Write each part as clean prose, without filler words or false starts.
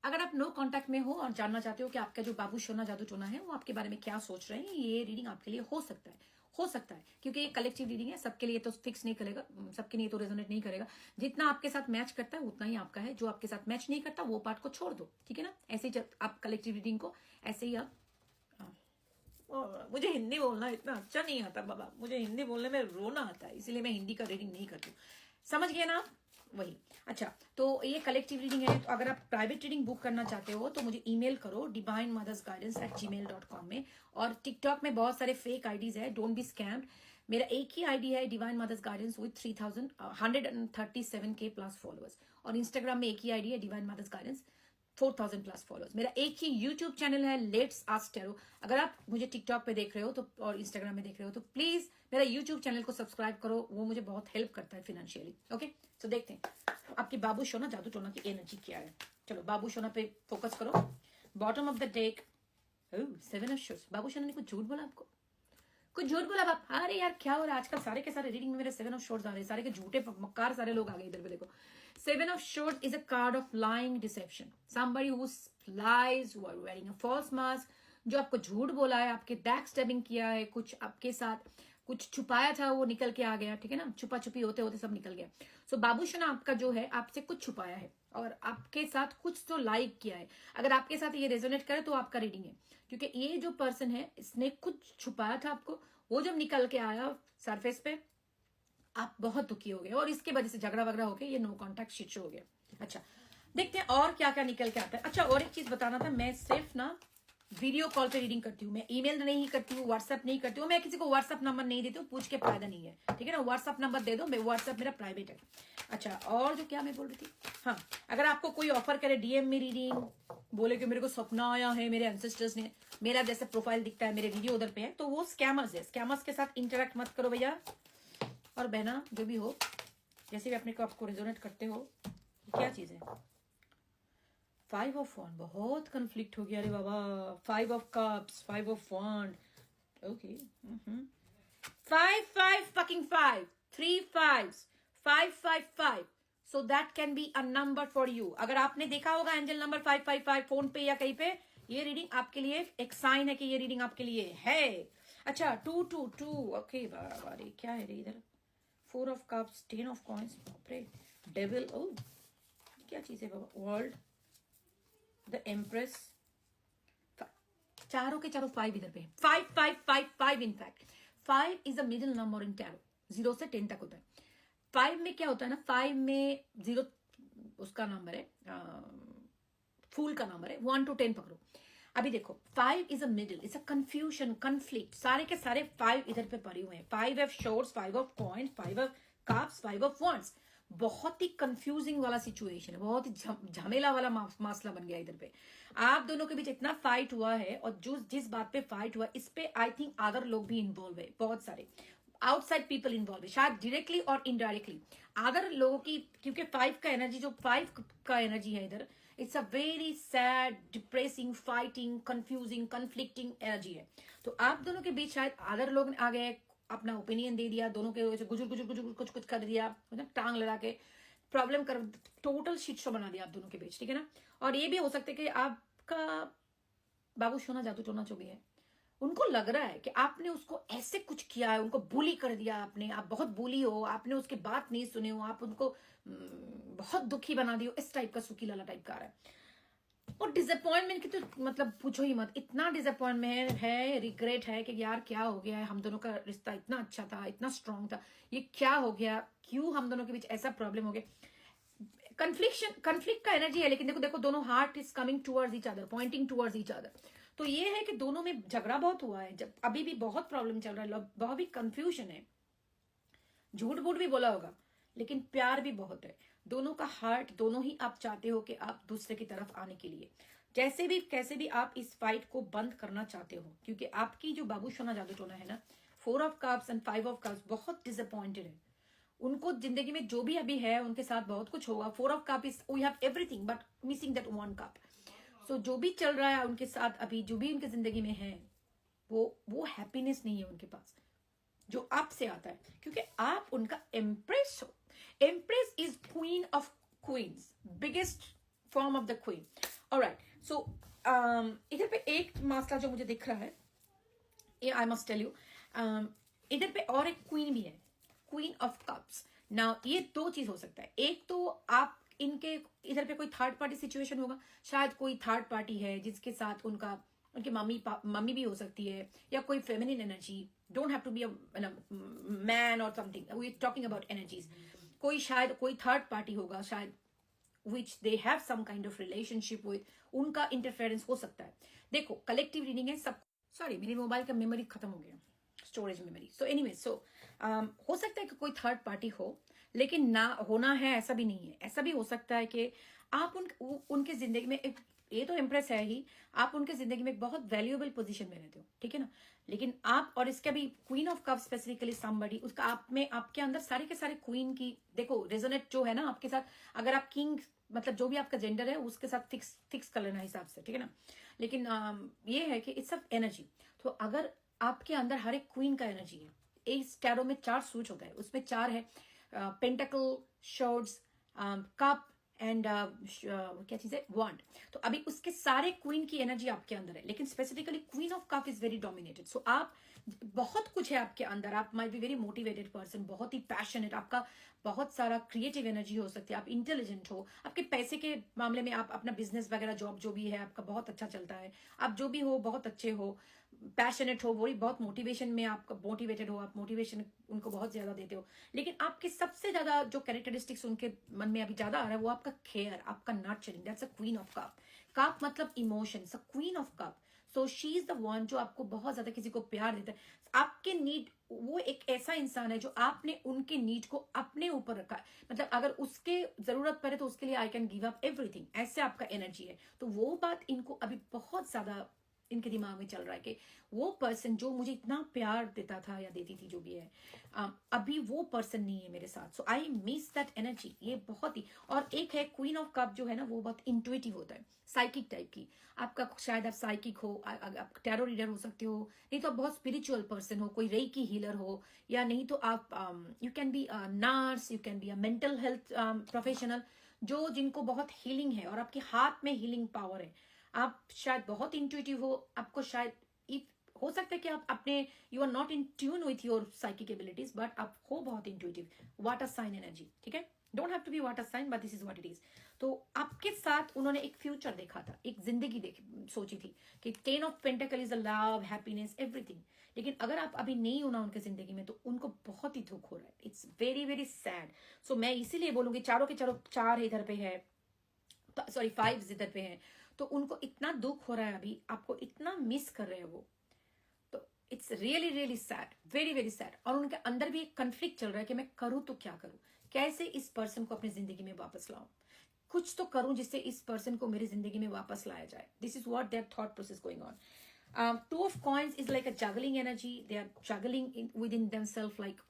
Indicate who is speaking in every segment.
Speaker 1: अगर आप no contact में हो और जानना चाहते हो कि आपका जो बाबू सोना जादू टोना है वो आपके बारे में क्या सोच रहे हैं, ये रीडिंग आपके लिए हो सकता है क्योंकि ये कलेक्टिव रीडिंग है, सबके लिए तो फिक्स नहीं करेगा, सबके लिए तो रेजोनेट नहीं करेगा। जितना आपके साथ मैच करता है उतना ही आपका है, जो आपके साथ मैच नहीं करता वो पार्ट को छोड़ दो, ठीक है ना। ऐसे ही आप कलेक्टिव रीडिंग को ऐसे ही आप मुझे हिंदी बोलना इतना अच्छा नहीं आता बाबा, मुझे हिंदी बोलने में रोना आता है, इसीलिए मैं हिंदी का रीडिंग नहीं करती हूँ, समझ गए ना आप? वही। अच्छा, तो ये कलेक्टिव रीडिंग है। तो अगर आप प्राइवेट रीडिंग बुक करना चाहते हो तो मुझे ईमेल करो divinemothersguidance@gmail.com में। और टिकटॉक में बहुत सारे फेक आईडीज है, डोंट बी स्कैम्ड। मेरा एक ही आईडी है divine mother's guidance with 3137K plus followers. और इंस्टाग्राम में एक ही आईडी है divine mother's guidance 4000 plus followers. मेरा एक ही यूट्यूब चैनल है लेट्स आस्क टैरो। अगर आप मुझे टिकटॉक पे देख रहे हो तो और इंस्टाग्राम में देख रहे हो तो प्लीज मेरा यूट्यूब चैनल को सब्सक्राइब करो, वो मुझे बहुत हेल्प करता है फाइनेंशियली। ओके, तो देखते हैं आपकी बाबू सोना जादू टोना की एनर्जी क्या है। चलो बाबू सोना पे फोकस करो। Bottom of the deck 7 of swords. बाबू सोना ने कुछ झूठ बोला आपको, कुछ झूठ बोला बाप? अरे यार क्या हो रहा है आजकल, सारे के सारे रीडिंग में मेरे 7 ऑफ शॉर्ट्स आ रहे हैं, सारे के झूठे मक्कार सारे लोग आ गए इधर पे। देखो 7 of swords is a card of lying deception, somebody who lies, who are wearing a false mask, जो आपको झूठ बोला है, आपके बैक स्टैबिंग किया है, कुछ आपके साथ कुछ छुपाया था वो निकल के आ गया, ठीक है ना। छुपा छुपी होते होते सब निकल गया। सो बाबू सोना आपका जो है आपसे कुछ छुपाया है और आपके साथ कुछ तो लाइक किया है। अगर आपके साथ ये रेजोनेट करे तो आपका रीडिंग है, क्योंकि ये जो पर्सन है इसने कुछ छुपाया था आपको, वो जब निकल के आया सरफेस पे आप बहुत दुखी हो गए और इसके वजह से झगड़ा वगड़ा हो गया, ये नो कॉन्टैक्ट शिट शो हो गया। अच्छा देखते हैं और क्या क्या निकल के आता है। अच्छा और एक चीज बताना था, मैं सिर्फ ना वीडियो कॉल पे रीडिंग करती हूँ, मैं ईमेल नहीं करती हूँ, व्हाट्सएप नहीं करती हूँ, मैं किसी को व्हाट्सएप नंबर नहीं देती हूँ, पूछ के फायदा नहीं है, ठीक है ना। व्हाट्सएप नंबर दे दो, मैं व्हाट्सएप मेरा प्राइवेट है। अच्छा और जो क्या मैं बोल रही थी, हाँ अगर आपको कोई ऑफर करे डीएम में रीडिंग, बोले कि मेरे को सपना आया है, मेरे एंसेस्टर्स ने, मेरा जैसे प्रोफाइल दिखता है, मेरे वीडियो उधर पे है, तो वो स्कैमर्स है। स्कैमर्स के साथ इंटरेक्ट मत करो भैया और बहना, जो भी हो, जैसे भी अपने को आपको रेजोनेट करते हो। क्या चीज है 5 ऑफ वॉन्ड, बहुत कंफ्लिक्ट हो गया रे बाबा। 5 of cups, 5 of wand, okay 5 fucking 5, 3 5s, 5 so that can be a number for you. अगर आपने देखा होगा एंजल नंबर 555 फोन पे या कहीं पे, ये रीडिंग आपके लिए एक साइन है कि ये रीडिंग आपके लिए है। अच्छा 222, ओके बाबा रे क्या है रे इधर, 4 of cups, 10 of coins, devil, ओ क्या चीज है बाबा, वर्ल्ड, द एम्प्रेस, चारों के चारों 5 इधर पे, 5 in fact 5 is the middle number in tarot, 0 से 10 तक होता है। 5 में क्या होता है ना, 5 में 0 उसका नंबर है, फूल का नंबर है, 1 to 10 पकड़ो। अभी देखो 5 is a middle, is a confusion, conflict, सारे के सारे 5 इधर पे पड़े हुए हैं। 5 of shorts, 5 of coins, 5 of cups, 5 of wands, बहुत ही कंफ्यूजिंग वाला सिचुएशन है, बहुत ही झमेला वाला मसला बन गया इधर पे। आप दोनों के बीच इतना फाइट हुआ है और जो जिस बात पे फाइट हुआ इस पे आई थिंक अदर लोग भी इन्वॉल्व है, बहुत सारे आउटसाइड पीपल इन्वॉल्व है, शायद डायरेक्टली और इनडायरेक्टली अदर लोगों की, क्योंकि 5 का एनर्जी, जो 5 का एनर्जी है इधर, it's a very sad, depressing, fighting, confusing, conflicting energy है। तो आप दोनों के बीच शायद अदर लोग आ गए, अपना ओपिनियन दे दिया, दोनों के वजह से गुजुर गुजुर गुजुर कुछ कुछ कर दिया, मतलब टांग लड़ा के प्रॉब्लम कर, टोटल शिट शो बना दिया आप दोनों के बीच, ठीक है ना। और ये भी हो सकता है कि आपका बाबू सोना जादू टोना जो भी है, उनको लग रहा है कि आपने उसको ऐसे कुछ किया है, उनको बुली कर दिया आपने, आप बहुत बुली हो, आपने उसकी बात नहीं सुनी हो, आप उनको बहुत दुखी बना दियो, इस टाइप का सुखी लाला टाइप का आ रहा है। और डिसअपॉइंटमेंट की तो मतलब पूछो ही मत, इतना डिसअपॉइंटमेंट है, रिग्रेट है कि यार क्या हो गया है, हम दोनों का रिश्ता इतना अच्छा था, इतना स्ट्रांग था, ये क्या हो गया, क्यों हम दोनों के बीच ऐसा प्रॉब्लम हो गया। कन्फ्लिक्ट का एनर्जी है, लेकिन देखो देखो दोनों heart is coming towards each other, pointing towards each other. तो ये है कि दोनों में झगड़ा बहुत हुआ है, जब अभी भी बहुत प्रॉब्लम चल रहा है, बहुत भी कंफ्यूजन है, झूठ बूठ भी बोला होगा, लेकिन प्यार भी बहुत है। दोनों का हार्ट, दोनों ही आप चाहते हो कि आप दूसरे की तरफ आने के लिए जैसे भी कैसे भी आप इस फाइट को बंद करना चाहते हो, क्योंकि आपकी जो बाबू सोना जादू टोना है ना, 4 of cups and 5 of cups बहुत डिसअपॉइंटेड है। उनको जिंदगी में जो भी अभी है उनके साथ बहुत कुछ होगा। 4 of cup is we have everything but missing that 1 cup. So जो भी चल रहा है उनके साथ अभी, जो भी उनकी जिंदगी में है, वो हैप्पीनेस नहीं है उनके पास जो आपसे आता है, क्योंकि आप उनका एम्प्रेस हो। Empress is queen of queens, biggest form of the queen. Alright, so इधर पे एक मसला जो मुझे दिख रहा है, ये आई मस्ट टेल यू, इधर पे और एक क्वीन भी है, क्वीन ऑफ कप्स। ना ये दो चीज हो सकता है, एक तो आप इनके इधर पे कोई थर्ड पार्टी सिचुएशन होगा, शायद कोई थर्ड पार्टी है जिसके साथ उनकी मम्मी भी हो सकती है, या कोई feminine energy, don't have to be a man or something, we are talking about energies. कोई शायद कोई थर्ड पार्टी होगा, शायद which they have some kind of relationship with, उनका इंटरफेरेंस हो सकता है। देखो कलेक्टिव रीडिंग है सब, सॉरी मेरी मोबाइल का मेमोरी खत्म हो गया, स्टोरेज मेमोरी। सो एनीवे, सो हो सकता है कि कोई थर्ड पार्टी हो, लेकिन ना होना है ऐसा भी नहीं है। ऐसा भी हो सकता है कि आप उनके जिंदगी में एक, ये तो इम्प्रेस है ही, आप उनके जिंदगी में एक बहुत वैल्यूएबल पोजीशन में रहते हो, ठीक है ना। लेकिन आप, और इसका भी queen of cup specifically somebody, उसका आप में, आपके अंदर सारे के सारे क्वीन की, देखो रेजोनेट जो है ना आपके साथ, अगर आप किंग, मतलब जो भी आपका जेंडर है उसके साथ फिक्स कर लेना हिसाब से, ठीक है ना। लेकिन ये है कि इट्स ऑफ एनर्जी। तो अगर आपके अंदर हर एक क्वीन का एनर्जी है, इस टैरो में 4 सूट होता है, उसमें 4 है, पेंटाकल, शॉर्ड्स, कप एंड क्या चीज है, वॉन्ड। तो अभी उसके सारे क्वीन की एनर्जी आपके अंदर है, लेकिन specifically queen of cup is very dominated. So आप, बहुत कुछ है आपके अंदर, आप might be very motivated person, बहुत ही पैशनेट, आपका बहुत सारा क्रिएटिव एनर्जी हो सकती है, आप इंटेलिजेंट हो, आपके पैसे के मामले में आप अपना बिजनेस वगैरह जॉब जो भी है आपका बहुत अच्छा चलता है, आप जो भी हो बहुत अच्छे हो, पैशनेट हो, वही बहुत मोटिवेशन में आपका मोटिवेटेड हो, आप मोटिवेशन उनको बहुत ज्यादा देते हो। लेकिन आपके सबसे ज्यादा जो कैरेक्टरिस्टिक्स उनके मन में अभी ज्यादा आ रहा है वो आपका केयर, आपका nurturing, that's a queen of cup. Cup मतलब emotions, a queen of cup. So she is the one जो आपको बहुत ज्यादा किसी को प्यार देता है, आपके नीड, वो एक ऐसा इंसान है जो आपने उनके नीड को अपने ऊपर रखा है, मतलब अगर उसके जरूरत पड़े तो उसके लिए I can give up everything, ऐसे आपका एनर्जी है। तो वो बात इनको अभी बहुत ज्यादा इनके दिमाग में चल रहा है कि वो पर्सन जो मुझे इतना प्यार देता था या देती थी जो भी है, अभी वो पर्सन नहीं है मेरे साथ, सो आई मिस दैट एनर्जी। ये बहुत ही, और एक है क्वीन ऑफ कप जो है ना, वो बहुत इंट्यूटिव होता है, साइकिक टाइप की। आपका शायद आप साइकिक हो, आप टैरो रीडर हो सकते हो, नहीं तो आप बहुत स्पिरिचुअल पर्सन हो, कोई रेकी हीलर हो, या नहीं तो आप you can be nurse, you can be a mental health professional, जो जिनको बहुत हीलिंग है और आपके हाथ में हीलिंग पावर है। आप शायद बहुत इंट्यूटिव हो, आपको शायद हो सकता है कि आप अपने, you are not in tune with your psychic abilities, but आप हो बहुत इंट्यूटिव, वाटर साइन एनर्जी, ठीक है। Don't have to be water sign, but this is what it is. तो आपके साथ उन्होंने एक फ्यूचर देखा था, एक जिंदगी सोची थी कि 10 of pentacle is a love, happiness, everything. लेकिन अगर आप अभी नहीं हो ना उनके जिंदगी में, तो उनको बहुत ही दुख हो रहा है, इट्स वेरी वेरी सैड। सो मैं इसीलिए बोलूंगी, चारों के चारों 4 इधर पे है, सॉरी 5 इधर पे है, तो उनको इतना दुख हो रहा है अभी, आपको इतना मिस कर रहे हैं वो, तो it's really really sad, very very sad. और उनके अंदर भी एक कंफ्लिक्ट चल रहा है कि मैं करूं तो क्या करूं, कैसे इस पर्सन को अपनी जिंदगी में वापस लाऊं, कुछ तो करूं जिससे इस पर्सन को मेरी जिंदगी में वापस लाया जाए। This is what their thought process going on. Two of coins is like a juggling energy, they are juggling with in themselves, like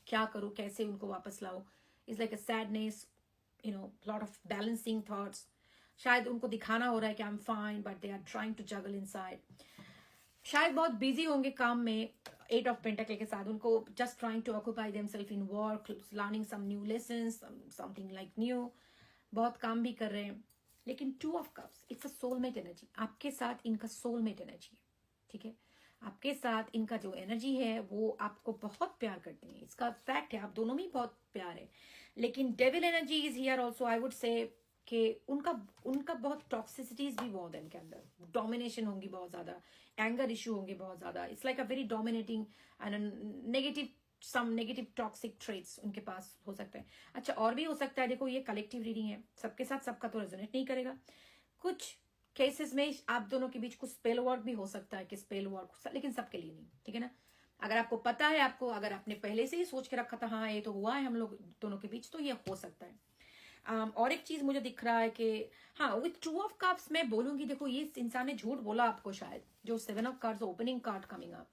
Speaker 1: क्या करूं, कैसे उनको वापस लाऊं, is like a sadness, you know, lot of balancing thoughts. शायद उनको दिखाना हो रहा है कि I am fine, but they are trying to juggle inside. शायद बहुत बिजी होंगे काम में, 8 ऑफ पेंटाकल के साथ, उनको just trying to occupy themselves in work, learning some new lessons, something like new, बहुत काम भी कर रहे हैं। लेकिन 2 of cups, it's a soulmate energy, आपके साथ इनका सोलमेट एनर्जी है, ठीक है। आपके साथ इनका जो एनर्जी है वो आपको बहुत प्यार करते हैं, इसका फैक्ट है, आप दोनों में बहुत प्यार है। लेकिन devil energy is here also, I would से कि उनका बहुत टॉक्सिसिटीज भी बहुत है इनके अंदर, डोमिनेशन होंगी बहुत ज्यादा, एंगर इश्यू होंगे बहुत ज्यादा, it's like a very dominating and negative, some negative toxic traits उनके पास हो सकते हैं। अच्छा, और भी हो सकता है, देखो ये कलेक्टिव रीडिंग है, सबके साथ सबका तो रेजोनेट नहीं करेगा, कुछ केसेस में आप दोनों के बीच कुछ स्पेल वर्क भी हो सकता है कि स्पेल वर्क, लेकिन सबके लिए नहीं, ठीक है ना। अगर आपको पता है, आपको अगर आपने पहले से ही सोच के रखा था हाँ ये तो हुआ है हम लोग दोनों के बीच, तो ये हो सकता है। और एक चीज मुझे दिख रहा है कि हाँ, विथ 2 ऑफ कप्स मैं बोलूंगी, देखो ये इंसान ने झूठ बोला आपको, शायद जो 7 of cards opening card coming up,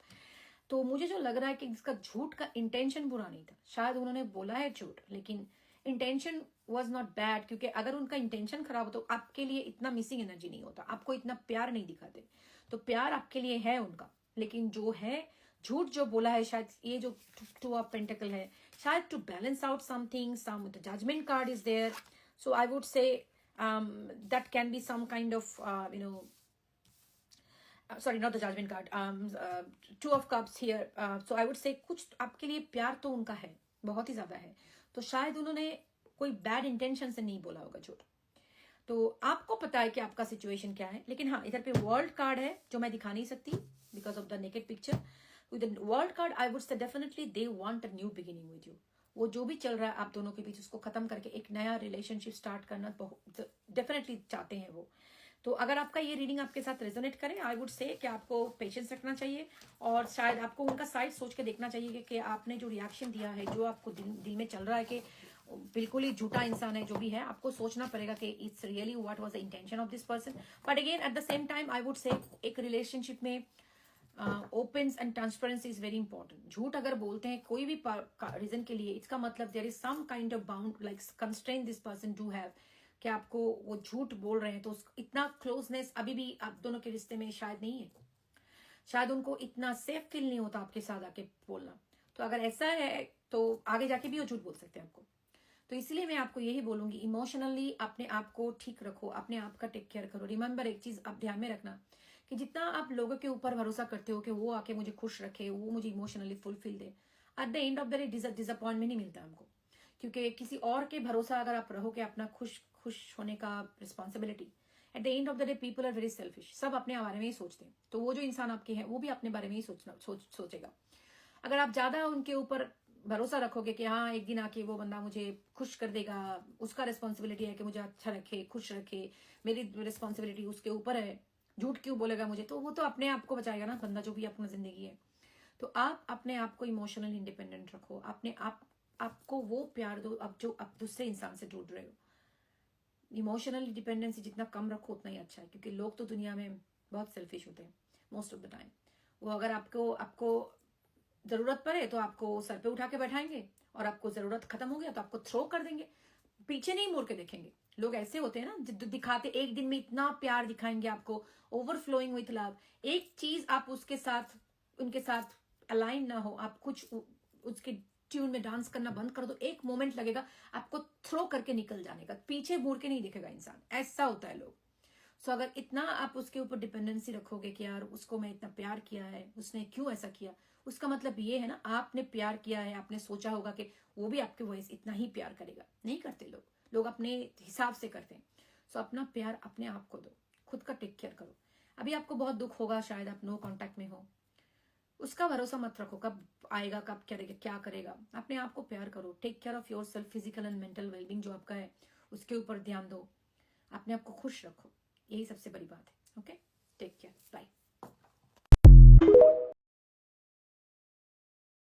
Speaker 1: तो मुझे जो लग रहा है कि इसका झूठ का इंटेंशन बुरा नहीं था, शायद उन्होंने बोला है झूठ, लेकिन इंटेंशन वॉज नॉट बैड, क्योंकि अगर उनका इंटेंशन खराब हो तो आपके लिए इतना मिसिंग एनर्जी नहीं होता, आपको इतना प्यार नहीं दिखाते, तो प्यार आपके लिए है उनका। लेकिन जो है झूठ जो बोला है, शायद ये जो 2 ऑफ पेंटिकल है, शायद to balance out something, some judgement card is there, so I would say that can be some kind of sorry, not the judgment card. Two of cups here. So I would say कुछ आपके लिए प्यार तो उनका है, बहुत ही ज्यादा है, तो शायद उन्होंने कोई बैड इंटेंशन से नहीं बोला होगा झूठ। तो आपको पता है कि आपका सिचुएशन क्या है, लेकिन हाँ इधर पे वर्ल्ड कार्ड है जो मैं दिखा नहीं सकती because of the naked picture. With the world card I would से definitely they want a new beginning with you. वो जो भी चल रहा है आप दोनों के बीच उसको खत्म करके एक नया रिलेशनशिप स्टार्ट करना बहुत डेफिनेटली चाहते हैं वो। तो अगर आपका ये रीडिंग आपके साथ रेजोनेट करे, आई वुड से कि आपको पेशेंस रखना चाहिए और शायद आपको उनका साइड सोच के देखना चाहिए कि आपने जो रिएक्शन दिया है, जो आपको दिल में चल रहा है कि बिल्कुल ही झूठा इंसान है जो भी है, आपको सोचना पड़ेगा कि it's really what was the intention of this person. But again at the same time I would से एक रिलेशनशिप में open and transparency is very important. झूठ अगर बोलते हैं कोई भी रीजन के लिए, इसका मतलब there is some kind of bound like constraint this person do have कि आपको वो झूठ बोल रहे हैं, तो इतना क्लोजनेस अभी भी आप दोनों के रिश्ते में शायद नहीं है, शायद उनको इतना सेफ फील नहीं होता आपके साथ आके बोलना। तो अगर ऐसा है तो आगे जाके भी वो झूठ बोल सकते हैं आपको। तो इसलिए मैं आपको यही बोलूंगी, इमोशनली अपने आप को ठीक रखो, अपने आप का टेक केयर करो। रिमेंबर एक चीज आप ध्यान में रखना कि जितना आप लोगों के ऊपर भरोसा करते हो कि वो आके मुझे खुश रखे, वो मुझे emotionally fulfil they, eight the end of the day disappointment नहीं मिलता हमको। क्योंकि किसी और के भरोसा अगर आप रहोगे अपना खुश होने का responsibility, at the end of the day people are very selfish, सब अपने बारे में ही सोचते हैं। तो वो जो इंसान आपके हैं वो भी अपने बारे में ही सोचेगा। अगर आप ज्यादा उनके ऊपर भरोसा रखोगे कि हाँ एक दिन आके वो बंदा मुझे खुश कर देगा, उसका रिस्पॉन्सिबिलिटी है कि मुझे अच्छा रखे, खुश रखे, मेरी रिस्पॉन्सिबिलिटी उसके ऊपर है, झूठ क्यों बोलेगा मुझे, तो वो तो अपने आप को बचाएगा ना बंदा, जो भी अपना जिंदगी है। तो आप अपने आप को इमोशनल इंडिपेंडेंट रखो, अपने आपको वो प्यार दो अब जो आप दूसरे इंसान से ढूंढ रहे हो। इमोशनल डिपेंडेंसी जितना कम रखो उतना ही अच्छा है, क्योंकि लोग तो दुनिया में बहुत सेल्फिश होते हैं मोस्ट ऑफ द टाइम। वो अगर आपको जरूरत पड़े तो आपको सर पे उठा के बैठाएंगे, और आपको जरूरत खत्म हो गया तो आपको थ्रो कर देंगे, पीछे नहीं मुड़ के देखेंगे। लोग ऐसे होते हैं ना जो दिखाते एक दिन में इतना प्यार दिखाएंगे आपको, ओवरफ्लोइंग विथ लव। एक चीज आप उनके साथ अलाइन ना हो, आप कुछ उसके ट्यून में डांस करना बंद कर दो, एक मोमेंट लगेगा आपको थ्रो करके निकल जाने का, पीछे मुड़ के नहीं देखेगा इंसान। ऐसा होता है लोग। सो अगर इतना आप उसके ऊपर डिपेंडेंसी रखोगे कि यार उसको मैं इतना प्यार किया है, उसने क्यों ऐसा किया, उसका मतलब ये है ना आपने प्यार किया है, आपने सोचा होगा कि वो भी आपके वॉइस इतना ही प्यार करेगा। नहीं करते लोग अपने हिसाब से करते हैं। सो अपना प्यार अपने आप को दो, खुद का टेक केयर करो। अभी आपको बहुत दुख होगा, शायद आप नो कांटेक्ट में हो, उसका भरोसा मत रखो कब आएगा कब क्या करेगा। अपने आप को प्यार करो, take care of your self, physical and mental wellbeing जो आपका है उसके ऊपर ध्यान दो, अपने आप को खुश रखो, यही सबसे बड़ी बात है।